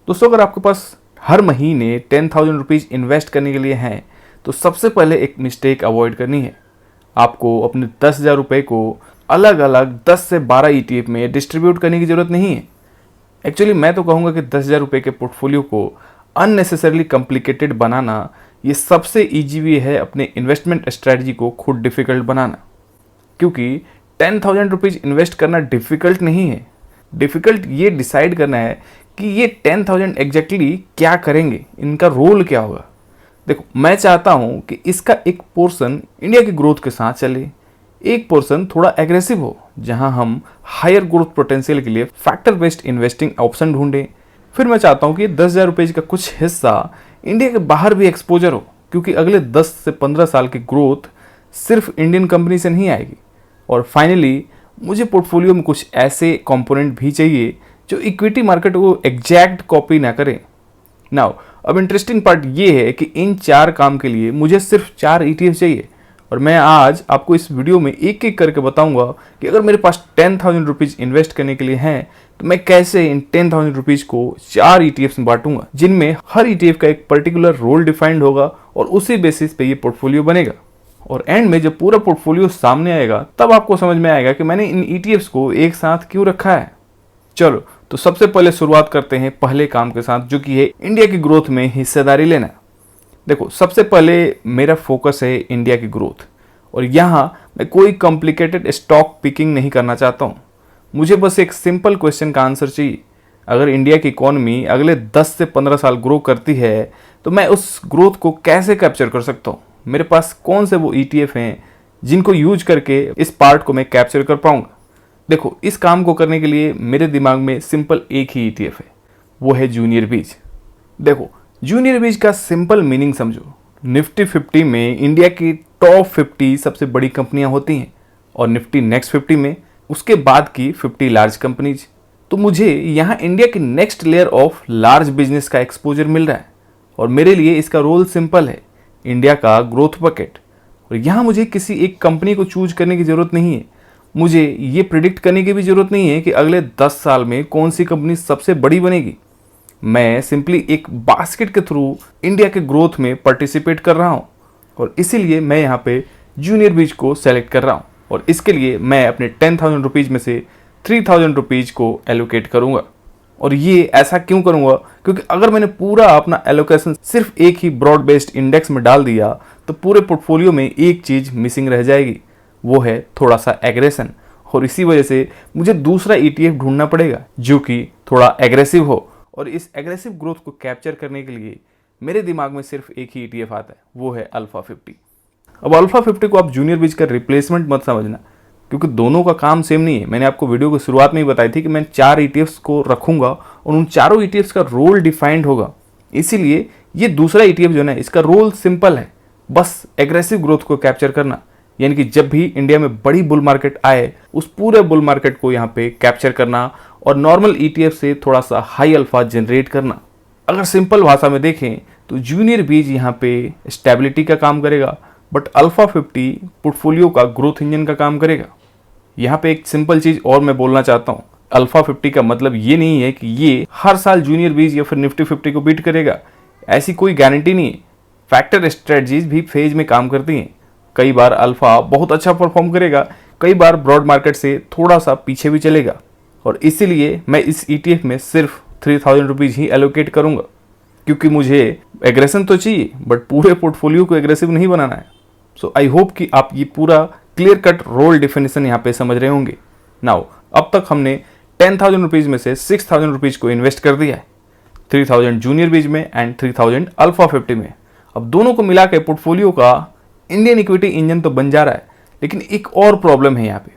दोस्तों, अगर आपके पास हर महीने 10,000 रुपीज़ इन्वेस्ट करने के लिए हैं तो सबसे पहले एक मिस्टेक अवॉइड करनी है। आपको अपने 10,000 रुपये को अलग अलग 10 से 12 ETF में डिस्ट्रीब्यूट करने की ज़रूरत नहीं है। एक्चुअली मैं तो कहूँगा कि 10,000 रुपये के पोर्टफोलियो को अननेसेसरली कॉम्प्लिकेटेड बनाना ये सबसे ईजी वे है अपने इन्वेस्टमेंट स्ट्रैटेजी को खुद डिफ़िकल्ट बनाना। क्योंकि 10,000 रुपीज़ इन्वेस्ट करना डिफ़िकल्ट नहीं है, डिफ़िकल्ट ये डिसाइड करना है कि ये 10,000 एग्जैक्टली क्या करेंगे, इनका रोल क्या होगा। देखो, मैं चाहता हूँ कि इसका एक पोर्शन इंडिया की ग्रोथ के साथ चले, एक पोर्शन थोड़ा एग्रेसिव हो जहाँ हम हायर ग्रोथ पोटेंशियल के लिए फैक्टर बेस्ड इन्वेस्टिंग ऑप्शन ढूंढें। फिर मैं चाहता हूँ कि 10,000 रुपये का कुछ हिस्सा इंडिया के बाहर भी एक्सपोजर हो, क्योंकि अगले 10 से 15 साल की ग्रोथ सिर्फ इंडियन कंपनी से नहीं आएगी। और फाइनली मुझे पोर्टफोलियो में कुछ ऐसे कंपोनेंट भी चाहिए जो इक्विटी मार्केट को एग्जैक्ट कॉपी ना करें। नाउ अब इंटरेस्टिंग पार्ट ये है कि इन 4 काम के लिए मुझे सिर्फ 4 ETF चाहिए, और मैं आज आपको इस वीडियो में एक एक करके बताऊंगा कि अगर मेरे पास 10,000 रुपीज़ इन्वेस्ट करने के लिए हैं तो मैं कैसे इन 10,000 रुपीज़ को 4 ETFs में बांटूंगा, जिनमें हर ETF का एक पर्टिकुलर रोल डिफाइंड होगा और उसी बेसिस पे ये पोर्टफोलियो बनेगा। और एंड में जब पूरा पोर्टफोलियो सामने आएगा तब आपको समझ में आएगा कि मैंने इन ETFs को एक साथ क्यों रखा है। चलो, तो सबसे पहले शुरुआत करते हैं पहले काम के साथ, जो कि है इंडिया की ग्रोथ में हिस्सेदारी लेना। देखो, सबसे पहले मेरा फोकस है इंडिया की ग्रोथ, और यहाँ मैं कोई कॉम्प्लिकेटेड स्टॉक पिकिंग नहीं करना चाहता हूँ। मुझे बस एक सिंपल क्वेश्चन का आंसर चाहिए। अगर इंडिया की इकोनॉमी अगले 10 से 15 साल ग्रो करती है तो मैं उस ग्रोथ को कैसे कैप्चर कर सकता हूँ। मेरे पास कौन से वो ETF हैं जिनको यूज करके इस पार्ट को मैं कैप्चर कर पाऊँगा। देखो, इस काम को करने के लिए मेरे दिमाग में सिंपल एक ही ETF है, वो है जूनियर बीज। देखो, जूनियर बीज का सिंपल मीनिंग समझो। निफ्टी 50 में इंडिया की टॉप 50 सबसे बड़ी कंपनियां होती हैं, और निफ्टी नेक्स्ट 50 में उसके बाद की 50 लार्ज कंपनीज। तो मुझे यहाँ इंडिया की next layer of large business का एक्सपोजर मिल रहा है, और मेरे लिए इसका रोल सिंपल है, इंडिया का ग्रोथ बकेट। और यहाँ मुझे किसी एक कंपनी को चूज करने की ज़रूरत नहीं है। मुझे ये प्रिडिक्ट करने की भी ज़रूरत नहीं है कि अगले 10 साल में कौन सी कंपनी सबसे बड़ी बनेगी। मैं सिंपली एक बास्केट के थ्रू इंडिया के ग्रोथ में पार्टिसिपेट कर रहा हूँ, और इसीलिए मैं यहाँ पे जूनियर बीज को सेलेक्ट कर रहा हूँ। और इसके लिए मैं अपने 10,000 रुपीज़ में से 3,000 रुपीज़ को एलोकेट करूँगा। और ये ऐसा क्यों करूँगा? क्योंकि अगर मैंने पूरा अपना एलोकेशन सिर्फ एक ही ब्रॉड बेस्ड इंडेक्स में डाल दिया तो पूरे पोर्टफोलियो में एक चीज़ मिसिंग रह जाएगी, वो है थोड़ा सा एग्रेशन। और इसी वजह से मुझे दूसरा ETF ढूंढना पड़ेगा जो कि थोड़ा एग्रेसिव हो। और इस एग्रेसिव ग्रोथ को कैप्चर करने के लिए मेरे दिमाग में सिर्फ एक ही ETF आता है, वो है अल्फा 50। अब अल्फा 50 को आप जूनियर बीज का रिप्लेसमेंट मत समझना, क्योंकि दोनों का काम सेम नहीं है। मैंने आपको वीडियो की शुरुआत में ही बताई थी कि मैं 4 ETFs को रखूंगा और उन चारों ETFs का रोल डिफाइंड होगा। इसीलिए ये दूसरा ETF जो है, इसका रोल सिंपल है, बस एग्रेसिव ग्रोथ को कैप्चर करना। यानी कि जब भी इंडिया में बड़ी बुल मार्केट आए उस पूरे बुल मार्केट को यहाँ पे कैप्चर करना और नॉर्मल ETF से थोड़ा सा हाई अल्फा जनरेट करना। अगर सिंपल भाषा में देखें तो जूनियर बीज यहाँ पे स्टेबिलिटी का काम करेगा, बट अल्फा 50 पोर्टफोलियो का ग्रोथ इंजन का काम करेगा। यहाँ पे एक सिंपल चीज़ और मैं बोलना चाहता हूँ, अल्फा 50 का मतलब ये नहीं है कि ये हर साल जूनियर बीज या फिर निफ्टी 50 को बीट करेगा, ऐसी कोई गारंटी नहीं है। फैक्टर स्ट्रेटजीज भी फेज में काम करती हैं। कई बार अल्फा बहुत अच्छा परफॉर्म करेगा, कई बार ब्रॉड मार्केट से थोड़ा सा पीछे भी चलेगा। और इसीलिए मैं इस ETF में सिर्फ 3,000 रुपीज़ ही एलोकेट करूंगा, क्योंकि मुझे एग्रेशन तो चाहिए बट पूरे पोर्टफोलियो को एग्रेसिव नहीं बनाना है। सो आई होप कि आप ये पूरा क्लियर कट रोल डेफिनेशन यहाँ पे समझ रहे होंगे। नाउ, अब तक हमने 10,000 रुपीज़ में से 6,000 रुपीज़ को इन्वेस्ट कर दिया है, 3,000 जूनियर बीज में एंड 3,000 अल्फा 50 में। अब दोनों को मिला के पोर्टफोलियो का इंडियन इक्विटी इंजन तो बन जा रहा है, लेकिन एक और प्रॉब्लम है यहाँ पे।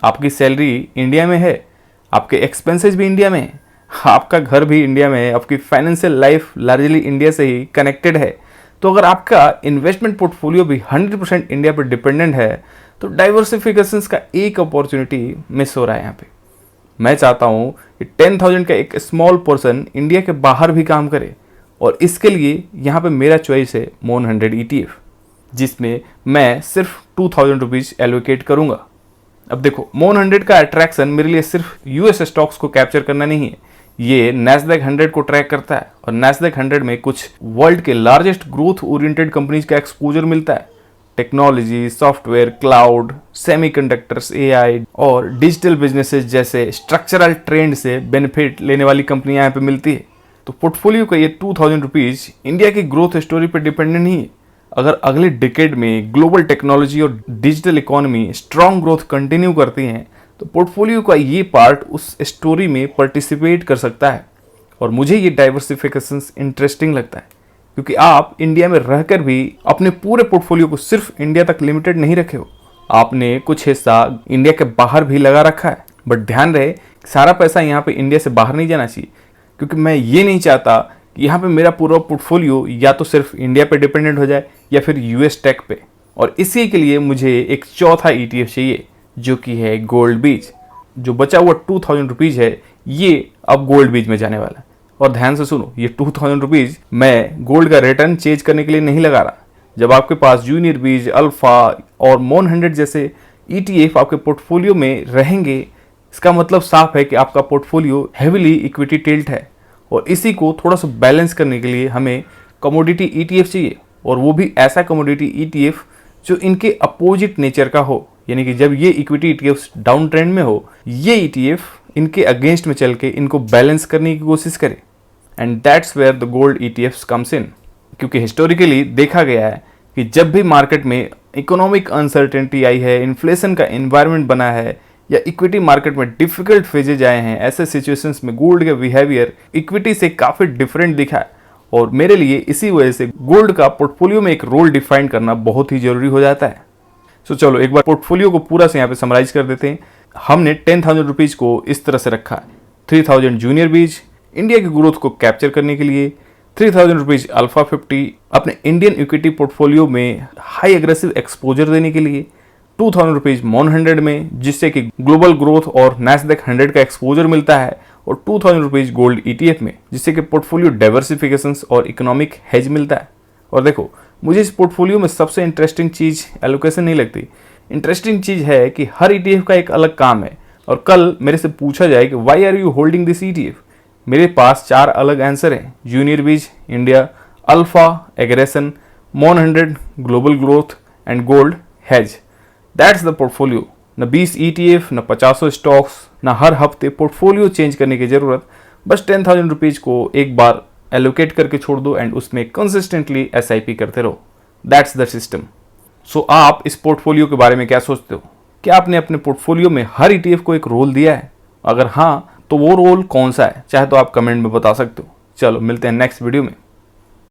आपकी सैलरी इंडिया में है, आपके एक्सपेंसेस भी इंडिया में है, आपका घर भी इंडिया में है, आपकी फाइनेंशियल लाइफ लार्जली इंडिया से ही कनेक्टेड है। तो अगर आपका इन्वेस्टमेंट पोर्टफोलियो भी 100% इंडिया पर डिपेंडेंट है तो डाइवर्सिफिकेशन का एक अपॉर्चुनिटी मिस हो रहा है यहाँ पे। मैं चाहता हूँ कि 10,000 का एक स्मॉल पोर्शन इंडिया के बाहर भी काम करे, और इसके लिए यहाँ पे मेरा चॉइस है मोन 100 ETF, जिसमें मैं सिर्फ 2,000 रुपीज़ एलोकेट करूँगा। अब देखो, मोन 100 का अट्रैक्शन मेरे लिए सिर्फ US स्टॉक्स को कैप्चर करना नहीं है, ये नैस्डैक 100 को ट्रैक करता है और नैस्डैक 100 में कुछ वर्ल्ड के लार्जेस्ट ग्रोथ ओरिएंटेड कंपनीज का एक्सपोजर मिलता है। Technology, software, cloud, semiconductors, AI और डिजिटल बिजनेसेस जैसे स्ट्रक्चरल ट्रेंड से बेनिफिट लेने वाली कंपनियां यहाँ पे मिलती है। तो पोर्टफोलियो का ये 2000 रुपीज इंडिया की ग्रोथ स्टोरी पर डिपेंडेंट नहीं है। अगर अगले डिकेड में ग्लोबल टेक्नोलॉजी और digital economy strong growth continue करती हैं तो पोर्टफोलियो का ये पार्ट उस स्टोरी में पार्टिसिपेट कर सकता है। और मुझे ये डाइवर्सिफिकेशन इंटरेस्टिंग लगता है क्योंकि आप इंडिया में रहकर भी अपने पूरे पोर्टफोलियो को सिर्फ इंडिया तक लिमिटेड नहीं रखे हो, आपने कुछ हिस्सा इंडिया के बाहर भी लगा रखा है। बट ध्यान रहे सारा पैसा यहाँ पे इंडिया से बाहर नहीं जाना चाहिए, क्योंकि मैं ये नहीं चाहता कि यहाँ पे मेरा पूरा पोर्टफोलियो या तो सिर्फ इंडिया पे डिपेंडेंट हो जाए या फिर यूएस टेक पे। और इसी के लिए मुझे एक चौथा ETF चाहिए जो कि है गोल्ड बीज। जो बचा हुआ 2000 रुपीज है ये अब गोल्ड बीज में जाने वाला है। और ध्यान से सुनो, ये 2000 रुपीज मैं गोल्ड का रिटर्न चेंज करने के लिए नहीं लगा रहा। जब आपके पास जूनियर बीज, अल्फा और मोन 100 जैसे ETF आपके पोर्टफोलियो में रहेंगे, इसका मतलब साफ है कि आपका पोर्टफोलियो हेविली इक्विटी टिल्ट है। और इसी को थोड़ा सा बैलेंस करने के लिए हमें कमोडिटी ETF चाहिए, और वो भी ऐसा कमोडिटी ETF जो इनके अपोजिट नेचर का हो। यानी कि जब ये इक्विटी ETF डाउन ट्रेंड में हो, ये ETF इनके अगेंस्ट में चल के इनको बैलेंस करने की कोशिश करे। And that's where the gold ETFs comes in. क्योंकि हिस्टोरिकली देखा गया है कि जब भी मार्केट में इकोनॉमिक अनसर्टेनिटी आई है, इन्फ्लेशन का एनवायरनमेंट बना है या इक्विटी मार्केट में डिफिकल्ट फेजेज आए हैं, ऐसे सिचुएशंस में गोल्ड का बिहेवियर इक्विटी से काफ़ी डिफरेंट दिखा है। और मेरे लिए इसी वजह से गोल्ड का पोर्टफोलियो में एक रोल डिफाइन करना बहुत ही जरूरी हो जाता है। सो चलो एक बार पोर्टफोलियो को पूरा से यहाँ पे समराइज कर देते हैं। हमने 10,000 रुपीज़ को इस तरह से रखा है। 3,000 जूनियर बीज इंडिया की ग्रोथ को कैप्चर करने के लिए, 3,000 रुपीज़ अल्फा 50 अपने इंडियन इक्विटी पोर्टफोलियो में हाई एग्रेसिव एक्सपोजर देने के लिए, 2,000 रुपीज़ मोन 100 में जिससे कि ग्लोबल ग्रोथ और नैस्डैक 100 का एक्सपोजर मिलता है, और 2,000 रुपीज़ गोल्ड ETF में जिससे कि पोर्टफोलियो डाइवर्सिफिकेशन और इकोनॉमिक हेज मिलता है। और देखो, मुझे इस पोर्टफोलियो में सबसे इंटरेस्टिंग चीज़ एलोकेशन नहीं लगती। इंटरेस्टिंग चीज़ है कि हर ETF का एक अलग काम है। और कल मेरे से पूछा जाए कि why are you holding this ETF, मेरे पास 4 अलग आंसर हैं। जूनियर बीज इंडिया, अल्फा एग्रेशन, मोन 100 global growth and gold hedge. That's the portfolio. न 20 ETF, न 50 स्टॉक्स, न हर हफ्ते पोर्टफोलियो चेंज करने की जरूरत। बस 10,000 रुपीज़ को एक बार एलोकेट करके छोड़ दो एंड उसमें कंसिस्टेंटली SIP करते रहो। That's the system. सो आप इस पोर्टफोलियो के बारे में क्या सोचते हो? क्या आपने अपने पोर्टफोलियो में हर ETF को एक रोल दिया है? अगर हाँ, तो वो रोल कौन सा है? चाहे तो आप कमेंट में बता सकते हो। चलो मिलते हैं नेक्स्ट वीडियो में।